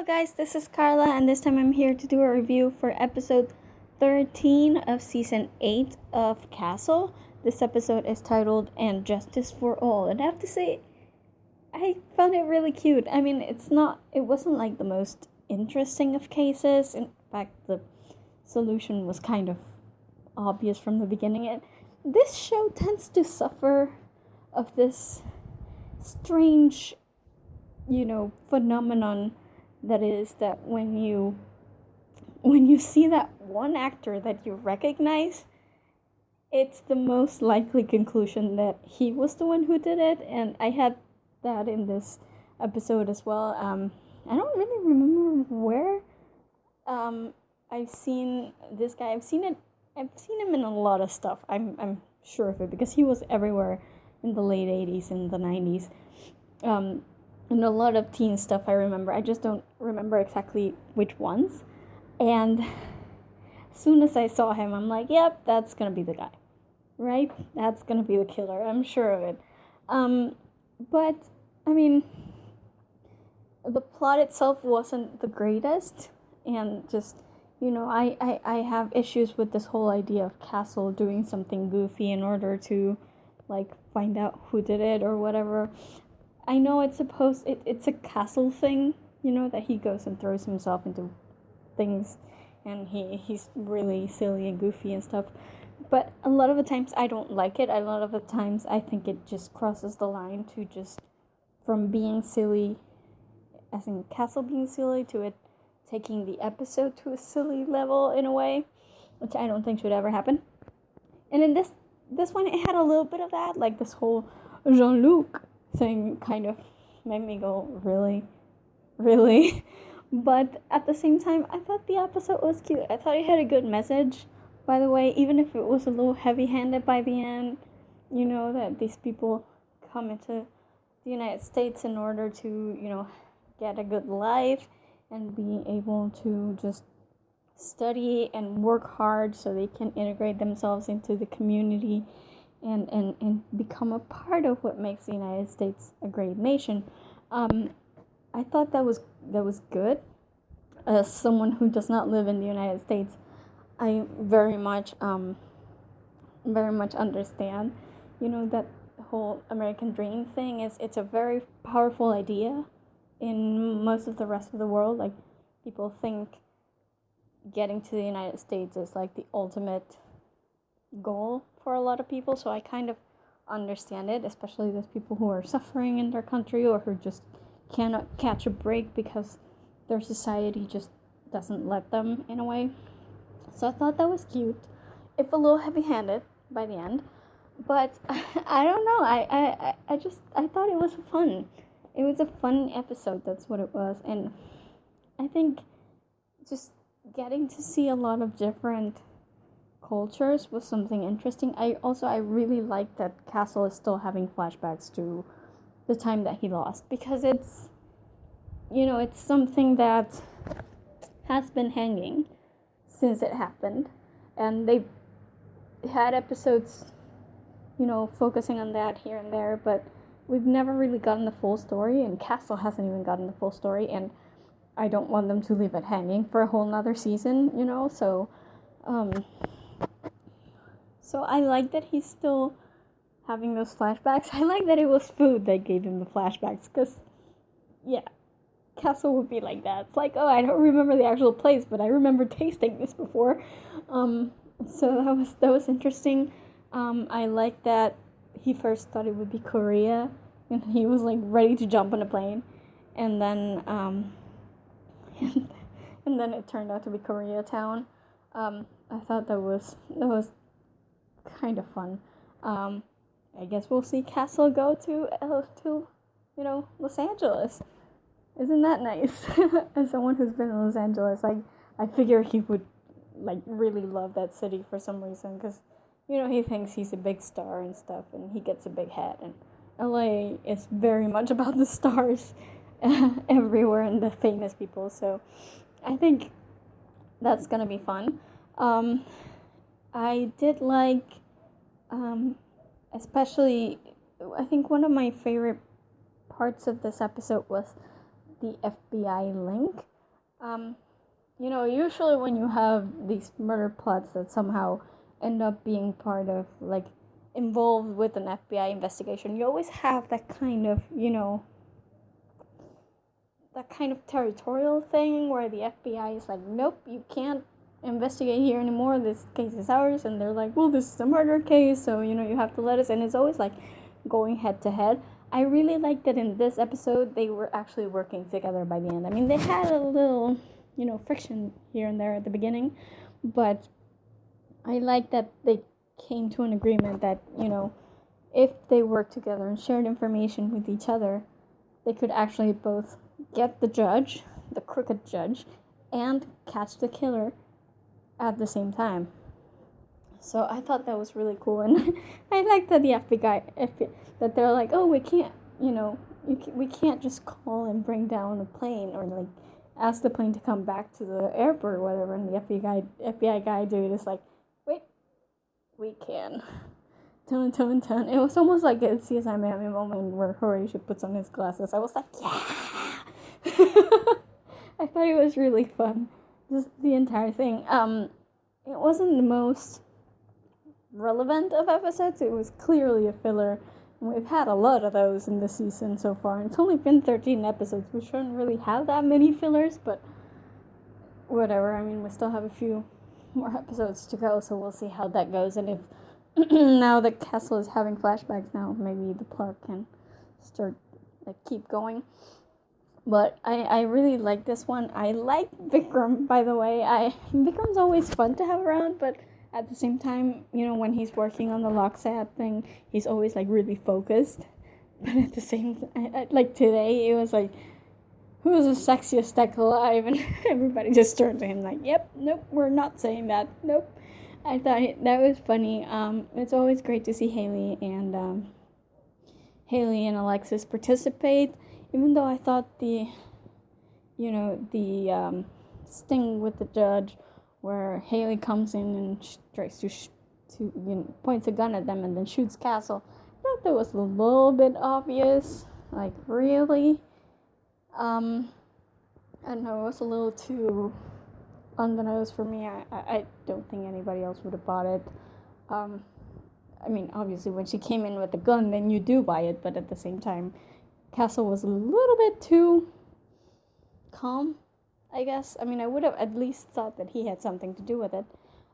Hello guys, this is Carla, and this time I'm here to do a review for episode 13 of season 8 of Castle. This episode is titled And Justice for All, and I have to say, I found it really cute. I mean, it wasn't like the most interesting of cases. In fact, the solution was kind of obvious from the beginning. This show tends to suffer of this strange, phenomenon that is that when you see that one actor that you recognize, it's the most likely conclusion that he was the one who did it. And I had that in this episode as well. I don't really remember where I've seen this guy. I've seen him in a lot of stuff. I'm sure of it because he was everywhere in the late 80s and the 90s. And a lot of teen stuff I remember. I just don't remember exactly which ones. And as soon as I saw him, I'm like, yep, that's gonna be the guy. Right? That's gonna be the killer. I'm sure of it. But, I mean, the plot itself wasn't the greatest. And just, I have issues with this whole idea of Castle doing something goofy in order to, find out who did it or whatever. I know it's a Castle thing, that he goes and throws himself into things and he's really silly and goofy and stuff. But a lot of the times I don't like it. A lot of the times I think it just crosses the line to just from being silly, as in Castle being silly, to it taking the episode to a silly level in a way, which I don't think should ever happen. And in this one, it had a little bit of that, like this whole Jean-Luc thing kind of made me go, really? Really? But at the same time, I thought the episode was cute. I thought it had a good message, by the way, even if it was a little heavy-handed by the end, that these people come into the United States in order to, get a good life and be able to just study and work hard so they can integrate themselves into the community and become a part of what makes the United States a great nation. I thought that was good. As someone who does not live in the United States, I very much understand, that whole American dream thing it's a very powerful idea in most of the rest of the world. Like, people think getting to the United States is like the ultimate goal for a lot of people, so I kind of understand it, especially those people who are suffering in their country or who just cannot catch a break because their society just doesn't let them, in a way. So I thought that was cute, if a little heavy-handed by the end, but I don't know, I thought it was fun. It was a fun episode, that's what it was. And I think just getting to see a lot of different cultures was something interesting. I really like that Castle is still having flashbacks to the time that he lost, because it's something that has been hanging since it happened, and they've had episodes focusing on that here and there, but we've never really gotten the full story, and Castle hasn't even gotten the full story, and I don't want them to leave it hanging for a whole nother season, So I like that he's still having those flashbacks. I like that it was food that gave him the flashbacks, because, yeah, Castle would be like that. It's like, oh, I don't remember the actual place, but I remember tasting this before. So that was interesting. I like that he first thought it would be Korea, and he was like ready to jump on a plane, and then and then it turned out to be Koreatown. I thought that was kind of fun. I guess we'll see Castle go to Los Angeles. Isn't that nice? As someone who's been in Los Angeles, I figure he would really love that city for some reason, because he thinks he's a big star and stuff, and he gets a big hat, and LA is very much about the stars everywhere and the famous people, so I think that's gonna be fun. I did like, especially, I think one of my favorite parts of this episode was the FBI link. Usually when you have these murder plots that somehow end up being part of, like, involved with an FBI investigation, you always have that kind of, that kind of territorial thing where the FBI is like, nope, you can't investigate here anymore, this case is ours, and they're like, well, this is a murder case, so, you have to let us, and it's always like going head to head. I really like that in this episode they were actually working together by the end. I mean, they had a little, friction here and there at the beginning, but I like that they came to an agreement that, if they worked together and shared information with each other, they could actually both get the judge, the crooked judge, and catch the killer at the same time. So I thought that was really cool, and I like that the FBI, that they're like, oh, we can't, we can't just call and bring down a plane, or like ask the plane to come back to the airport or whatever, and the FBI guy dude is like, wait, we can. Dun, dun, dun. It was almost like a CSI Miami moment where Horatio puts on his glasses. I was like, yeah! I thought it was really fun. Just the entire thing. It wasn't the most relevant of episodes. It was clearly a filler. And we've had a lot of those in the season so far. And it's only been 13 episodes. We shouldn't really have that many fillers, but whatever. I mean, we still have a few more episodes to go, so we'll see how that goes. And if now that Castle is having flashbacks now, maybe the plot can start, keep going. But I really like this one. I like Vikram, by the way. Vikram's always fun to have around, but at the same time, when he's working on the Locksat thing, he's always, really focused. But at the same time, like today, it was like, who's the sexiest tech alive? And everybody just turned to him like, yep, nope, we're not saying that, nope. I thought that was funny. It's always great to see Haley and Alexis participate. Even though I thought the sting with the judge, where Haley comes in and tries to points a gun at them and then shoots Castle, I thought that was a little bit obvious. Like, really? I don't know, it was a little too on the nose for me. I don't think anybody else would have bought it. I mean, obviously, when she came in with the gun, then you do buy it, but at the same time, Castle was a little bit too calm, I guess. I mean, I would have at least thought that he had something to do with it.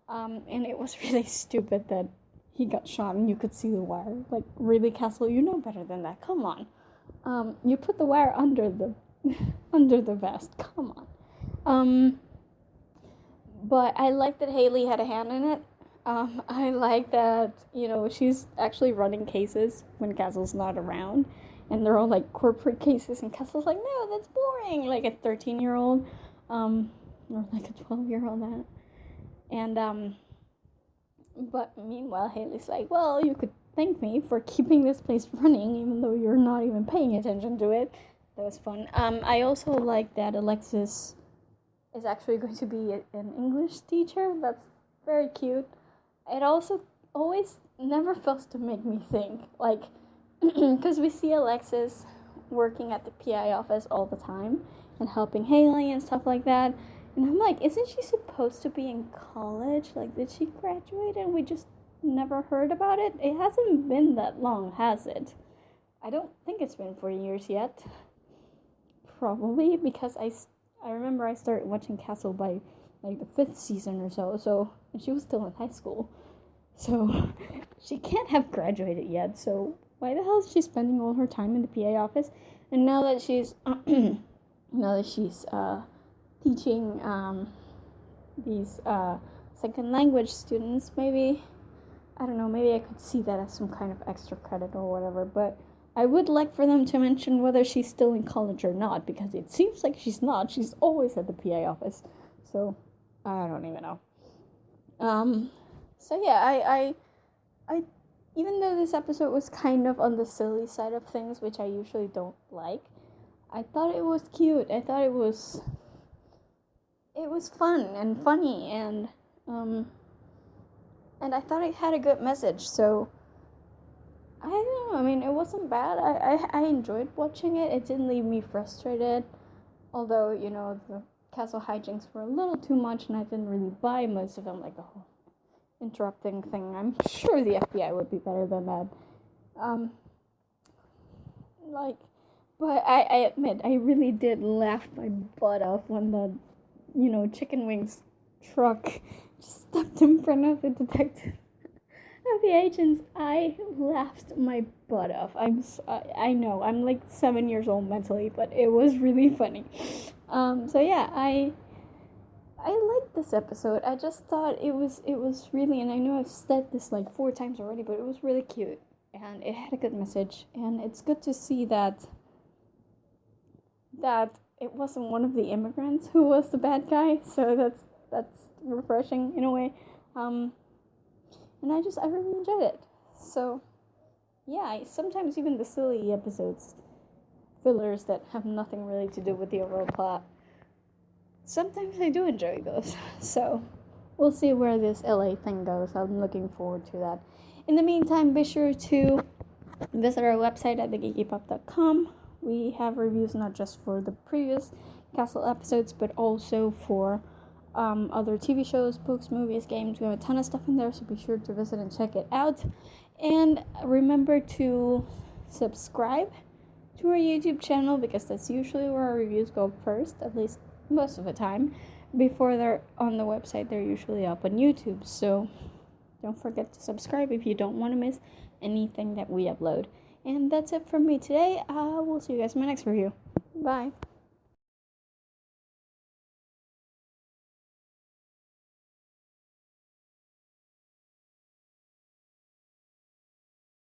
And it was really stupid that he got shot and you could see the wire. Like, really, Castle, you know better than that. Come on. You put the wire under the under the vest. Come on. But I like that Haley had a hand in it. I like that, she's actually running cases when Castle's not around. And they're all, corporate cases. And Castle's like, no, that's boring. Like a 13-year-old. Or like a 12-year-old. But meanwhile, Haley's like, well, you could thank me for keeping this place running, even though you're not even paying attention to it. That was fun. I also like that Alexis is actually going to be an English teacher. That's very cute. It also always never fails to make me think, because we see Alexis working at the PI office all the time and helping Haley and stuff like that. And I'm like, isn't she supposed to be in college? Did she graduate and we just never heard about it? It hasn't been that long, has it? I don't think it's been 4 years yet. Probably, because I remember I started watching Castle by, the 5th season or so, and she was still in high school. So, she can't have graduated yet, so why the hell is she spending all her time in the PA office? And now that she's teaching these second language students, maybe I could see that as some kind of extra credit or whatever, but I would like for them to mention whether she's still in college or not, because it seems like she's not. She's always at the PA office, so I don't even know. So yeah, I even though this episode was kind of on the silly side of things, which I usually don't like, I thought it was cute. I thought it was fun and funny, and I thought it had a good message. So I don't know. I mean, it wasn't bad. I enjoyed watching it. It didn't leave me frustrated. Although, the castle hijinks were a little too much, and I didn't really buy most of them, like the whole interrupting thing. I'm sure the FBI would be better than that. But I admit, I really did laugh my butt off when the, chicken wings truck just stepped in front of the detective. Of the agents. I laughed my butt off. I know, I'm like 7 years old mentally, but it was really funny. So yeah, I liked this episode. I just thought it was really, and I know I've said this like 4 times already, but it was really cute, and it had a good message, and it's good to see that it wasn't one of the immigrants who was the bad guy. So that's refreshing in a way. And I really enjoyed it. So, yeah, sometimes even the silly episodes, fillers that have nothing really to do with the overall plot, sometimes I do enjoy those. So, we'll see where this LA thing goes. I'm looking forward to that. In the meantime, be sure to visit our website at thegeekypub.com. We have reviews not just for the previous Castle episodes, but also for other TV shows, books, movies, games. We have a ton of stuff in there, so be sure to visit and check it out. And remember to subscribe to our YouTube channel, because that's usually where our reviews go first, at least most of the time. Before they're on the website, they're usually up on YouTube. So don't forget to subscribe if you don't want to miss anything that we upload. And that's it from me today. We'll see you guys in my next review. Bye.